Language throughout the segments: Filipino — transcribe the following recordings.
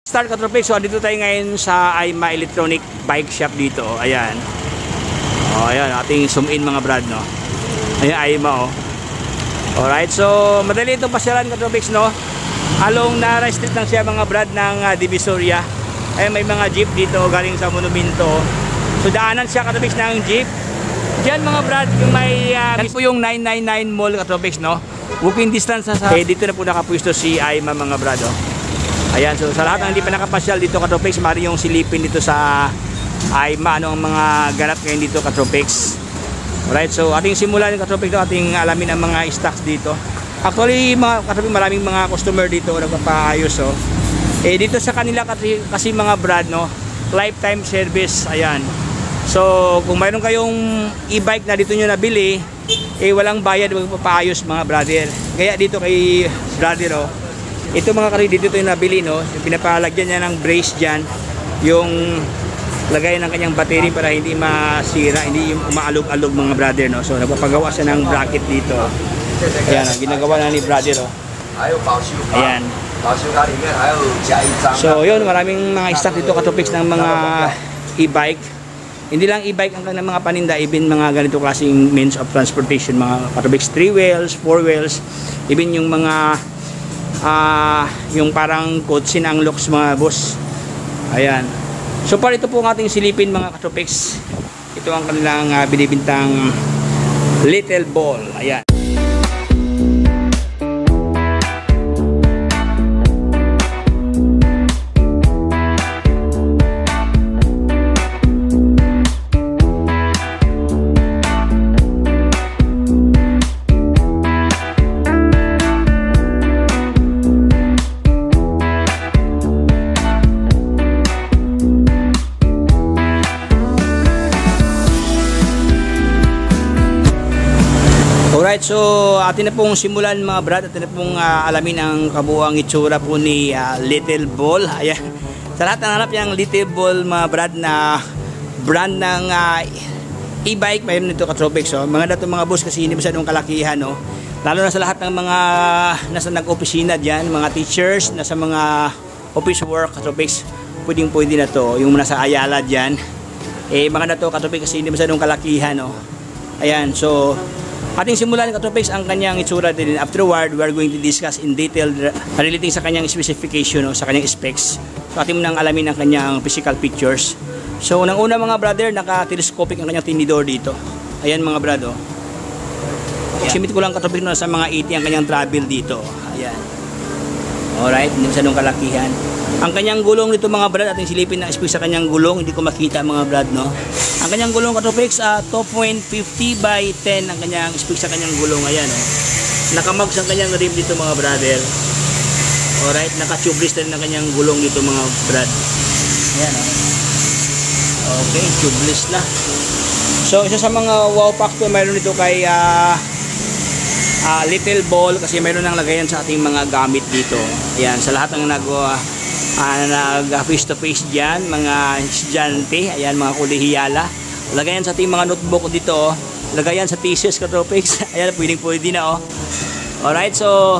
Start Katropics, so dito tayo ngayon sa Aima Electronic Bike Shop dito. Ayan. Oh, ayan, ating zoom in mga brad, no. Ayan, Aima, oh. Alright, so madali itong pasyalan Katropics, no. Along Nara Street lang siya mga brad ng Divisoria. Ayan, may mga jeep dito galing sa monumento. So daanan siya Katropics ng jeep. Diyan mga brad, yung may po yung 999 Mall Katropics, no. Walking distance sa dito na po nakapwesto si Aima mga brad, oh. Ayan, so sa lahat ng hindi pa nakapasyal dito Katropics, mari yung silipin dito sa Aima, ano ang mga ganap ngayon dito Katropics. Alright, so ating simulan Katropics, ating alamin ang mga stocks dito. Actually mga Katropics, maraming mga customer dito nagpapaayos, oh. Dito sa kanila kasi mga brad, no, lifetime service. Ayan. So kung mayroon kayong e-bike na dito nyo nabili, walang bayad magpapaayos mga brother. Kaya dito kay brother, oh, ito mga kari dito yung nabili, no, pinapalagyan niya ng brace dyan, yung lagay ng kanyang battery para hindi masira, hindi yung umaalog-alog mga brother, no. So nagpapagawa siya ng bracket dito. Ayan, ginagawa na ni brother, oh. Ayan. So yun, maraming mga stock dito Katropics ng mga e-bike. Hindi lang e-bike ang kanilang mga paninda, even mga ganito klaseng means of transportation, mga Katropics, 3 wheels, 4 wheels, even yung mga yung parang kotse ng looks mga boss. Ayan. So para ito po ang ating silipin mga Katropics. Ito ang kanilang binibintang little ball. Ayan. Alright, so atin na pong simulan mga brad, atin na pong alamin ang kabuuang itsura po ni Little Ball. Ayan. Sa lahat ng hanap yung Little Ball mga brad na brand ng e-bike, mayroon nito Katropics, oh. Mga dato mga boss kasi hindi masyadong kalakihan, no? Lalo na sa lahat ng mga nasa nag-opisina dyan, mga teachers, nasa mga office work Katropics, pwede na to. Yung nasa Ayala dyan, mga dato Katropics kasi hindi masyadong kalakihan, no? Ayan, so ating simulan Katropics ang kanyang itsura din. Afterward, we are going to discuss in detail relating sa kanyang specification, o sa kanyang specs. So ating munang alamin ang kanyang physical pictures. So unang-una mga brother, naka-telescopic ang kanyang tinidor dito. Ayan mga brado. Simit ko lang Katropics na sa mga 80 ang kanyang travel dito. Ayan. Alright, hindi masyadong kalakihan. Ang kanyang gulong nito mga brad, ating silipin na specs sa kanyang gulong. Hindi ko makita mga brad, no. Ang kanyang gulong Katropics, 2.50 by 10 ang kanyang specs sa kanyang gulong. Ayan, oh. Nakamags ang kanyang rim dito mga brother. Alright, naka-tubeless din ang kanyang gulong dito mga brad. Ayan, oh. Okay, tubeless na. So isa sa mga wow factor mayroon dito kay Little Ball, kasi mayroon nang lagayan sa ating mga gamit dito. Ayan, sa lahat ng face to face dyan, mga estudyante, ayan, mga kulihiyala, lagayan sa ating mga notebook dito, oh. Lagayan sa thesis Katropics. Ayan, pwede na, oh. Alright, so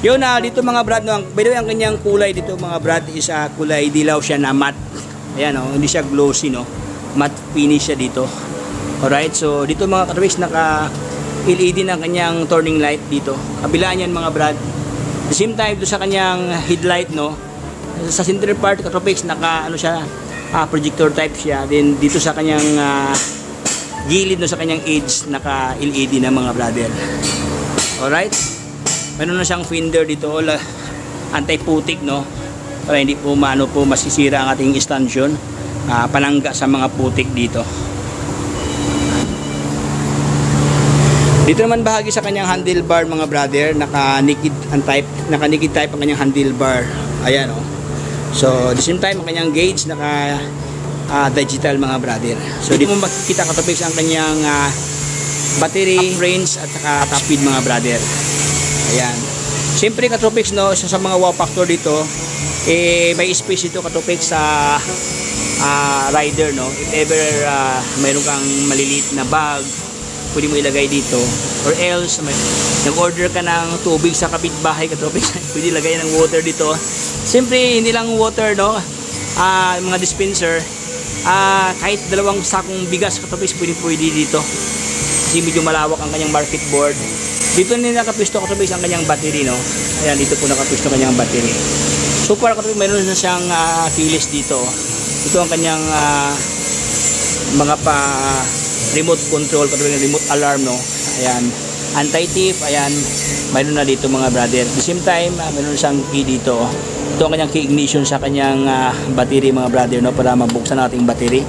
yun na dito mga brad, no. By the way, ang kanyang kulay dito mga brad is kulay dilaw siya na matte. Ayan, oh, hindi siya glossy, no. Matte finish siya dito. Alright, so dito mga Katropics, naka LED ng kanyang turning light dito. Kabilaan yan mga brad. At the same time, dito sa kanyang headlight, no, sa center part Katropics, naka ano siya, projector type siya. Then dito sa kanyang gilid, no, sa kanyang edge, naka LED na mga brother. Alright. Meron na siyang fender dito, anti-putik, no, para hindi po masisira ang ating stanchion, panangga sa mga putik dito. Dito naman bahagi sa kanyang handlebar mga brother, naka-naked type ang kanyang handlebar. Ayan, oh. So at the same time ang kanyang gauge naka digital mga brother. So di mo makikita Katropics ang kanyang battery, range at saka top speed mga brother. Ayan. Siyempre Katropics, no, isa sa mga wow factor dito, may space dito Katropics sa rider, no. If ever mayroon kang maliliit na bag, pwede mo ilagay dito, or else nag-order ka ng tubig sa kapitbahay Katropics, pwede ilagay ng water dito, Siyempre, hindi lang water, no? Mga dispenser. Kahit dalawang sakong bigas katopics, pwede dito. Kasi medyo malawak ang kanyang market board. Dito din nakapisto katopics ang kanyang battery, no? Ayan, dito po nakapisto ang kanyang battery. So far katopics, mayroon na siyang keyless dito. Ito ang kanyang mga remote control, katopics, remote alarm, no? Ayan, anti-thief, ayan, mayroon na dito mga brother. At the same time, mayroon siyang key dito. Ito ang kanyang key ignition sa kanyang battery mga brother, no, para mabuksan natin battery.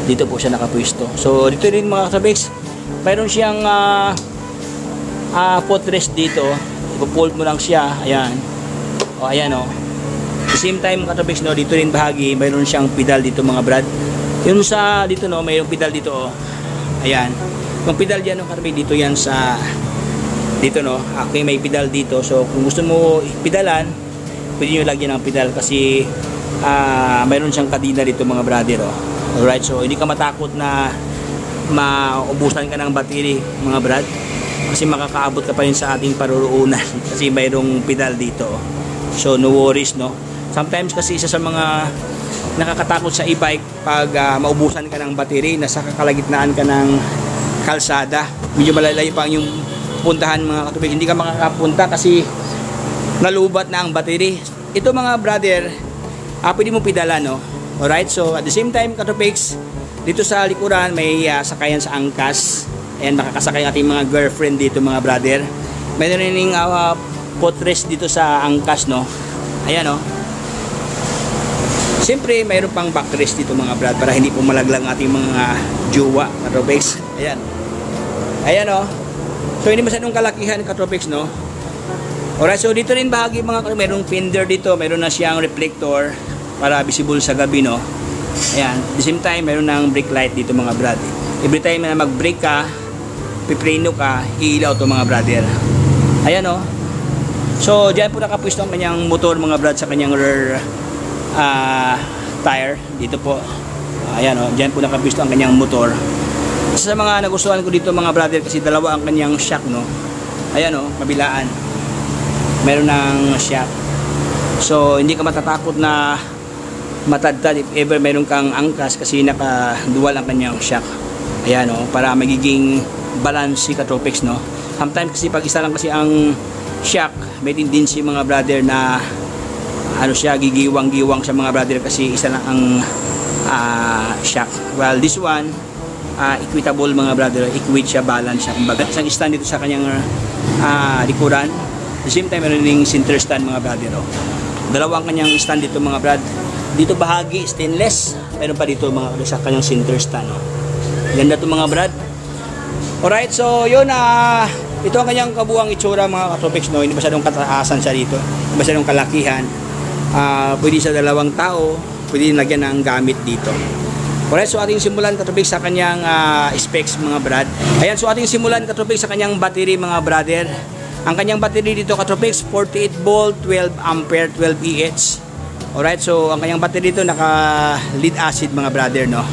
Dito po siya nakapwesto. So dito rin mga katopics, mayroon siyang footrest dito. Ipo-fold mo lang siya, ayan. O ayan, o. At the same time mga katopics, no, dito rin bahagi, mayroon siyang pedal dito mga brad. Yung sa dito, no, mayroong pedal dito, o. Ayan. Yung pedal dyan, no, katopics, dito yan sa dito, no. Okay, may pedal dito. So kung gusto mo pedalan, pwede nyo lagyan ng pedal kasi mayroon siyang kadena dito mga brother, oh. Alright, so hindi ka matakot na maubusan ka ng battery mga brad, kasi makakaabot ka pa rin sa ating paruroonan kasi mayroong pedal dito, oh. So no worries, no. Sometimes kasi isa sa mga nakakatakot sa e-bike pag maubusan ka ng battery, nasa kalagitnaan ka ng kalsada, medyo malalayo pa yung puntahan mga katopics, hindi ka makakapunta kasi nalubat na ang battery. Ito mga brother, pwede mo pedalan, no? Alright, so at the same time katopics, dito sa likuran may sakayan sa angkas. Ayan, makakasakay ating mga girlfriend dito mga brother. Mayroon rin footrest dito sa angkas, no? Ayan, no? Siyempre mayroon pang backrest dito mga brad para hindi po malaglang ating mga jowa katopics. Ayan. Ayan, no? So hindi masyadong kalakihan katopics, no? Alright, so dito rin bahagi mga katopics, mayroong fender dito, mayroon na siyang reflector para visible sa gabi, no? Ayan, at the same time mayroon ng brake light dito mga brad. Every time na mag-brake ka, pipreno ka, iilaw to mga brother. Ayan, no? So diyan po nakapwesto ang kanyang motor mga brad sa kanyang rear tire dito po. Ayan, no? Diyan po nakapwesto ang kanyang motor. Sa mga nagustuhan ko dito mga brother kasi dalawa ang kanyang shock, no? Ayan, no? Kabilaan meron ng shock, so hindi ka matatakot na matadtad if ever meron kang angkas kasi naka-dual ang kanyang shock. Ayan, no? Para magiging balance si katopics, no? Sometimes kasi pag isa lang kasi ang shock, may tendency mga brother na ano siya, gigiwang-giwang sa mga brother kasi isa lang ang shock. Well, this one equitable mga brother, equate siya, balance siya. Kumbaga isang stand dito sa kanyang likuran. At the same time, meron ring center stand mga brother, no? Dalawang kanyang stand dito mga brad. Dito bahagi stainless, meron pa dito mga sa kanyang center stand, no? Ganda to mga brad. Alright, so yun, ito ang kanyang kabuang itsura mga katopics, no? Hindi masyadong kataasan siya dito, hindi masyadong kalakihan. Pwede sa dalawang tao, pwede lagyan ng gamit dito. Alright, so ating simulan katopics sa kanyang specs mga brad. Ayan, so ating simulan katopics sa kanyang battery mga brother. Ang kanyang battery dito katopics, 48 volt, 12 ampere, 12 Ah. Alright, so ang kanyang battery dito naka lead acid mga brother, no?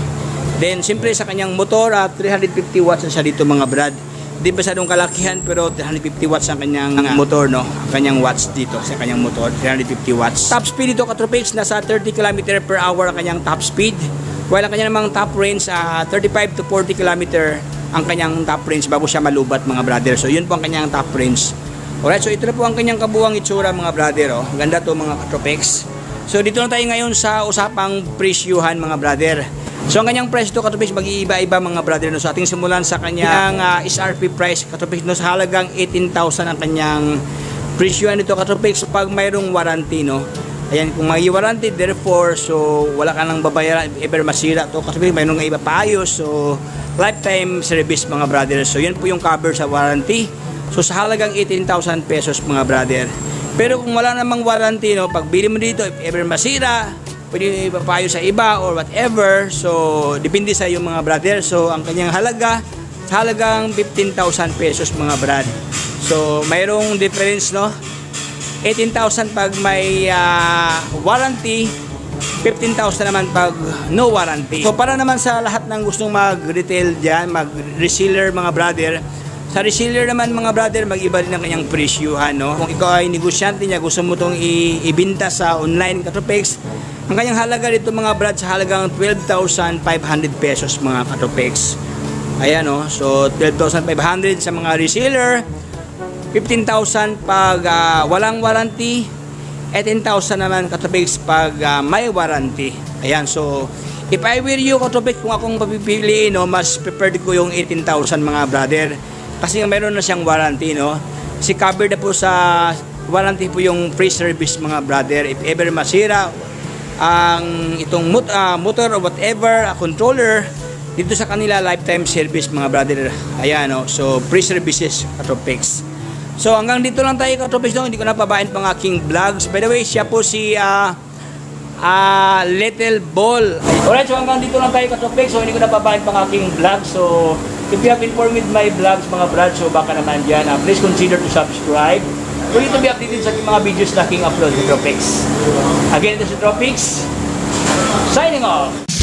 Then siyempre sa kanyang motor, 350 watts na siya dito mga brad. Hindi ba masyadong kalakihan pero 350 watts ang kanyang motor, no? Ang kanyang watts dito sa kanyang motor, 350 watts. Top speed dito katopics, nasa 30 km per hour ang kanyang top speed. While ang kanyang namang top range, 35 to 40 km ang kanyang top range bago siya malubat mga brother. So yun po ang kanyang top range. Alright, so ito na po ang kanyang kabuang itsura mga brother, oh. Ganda to mga katopics. So dito na tayo ngayon sa usapang presyuhan mga brother. So ang kanyang price to katopics mag-iiba-iba mga brother, no? So ating simulan sa kanyang SRP price katopics, no? Sa halagang 18,000 ang kanyang presyuhan nito katopics pag mayroong warranty, no? Ayan, kung may warranty, therefore, so wala ka nang babayaran if ever masira to katopics, mayroong iba paayos, so lifetime service mga brother. So yan po yung cover sa warranty. So sa halagang 18,000 pesos mga brother. Pero kung wala namang warranty, no, pag bili mo dito if ever masira, pwede ipapayo sa iba or whatever, so depende sa iyo mga brother. So ang kanyang halaga, halagang 15,000 pesos mga brad. So mayroong difference, no? 18,000 pag may warranty, 15,000 naman pag no warranty. So para naman sa lahat ng gustong mag-retail dyan, mag-reseller mga brother, Sa reseller naman mga brother, mag-iba rin ang kanyang presyuhan, no? Kung ikaw ay negosyante niya, gusto mo itong ibinta sa online Katopex, ang kanyang halaga dito mga brad sa halagang 12,500 pesos mga Katopex. Ayan, no? So 12,500 sa mga reseller, 15,000 pag walang warranty, 18,000 naman Katopex pag may warranty. Ayan, so if I were you Katopex, kung akong papipiliin, no, mas preferred ko yung 18,000 mga brother. Kasi meron na siyang warranty, no? Kasi covered na po sa warranty po yung free service mga brother. If ever masira ang itong motor or whatever, controller, dito sa kanila lifetime service mga brother. Ayan, no? So free services Katopex. So hanggang dito lang tayo Katopex, no? Hindi ko na pabain pang aking vlogs. By the way, siya po si Little Ball. Alright, so hanggang dito lang tayo Katopex. So hindi ko na pabain pang aking vlog. So if you have informed with my vlogs mga brad, so baka naman dyan, please consider to subscribe. For you to be updated sa aking mga videos na aking upload sa Tropex. Again, ito si Tropex. Signing off!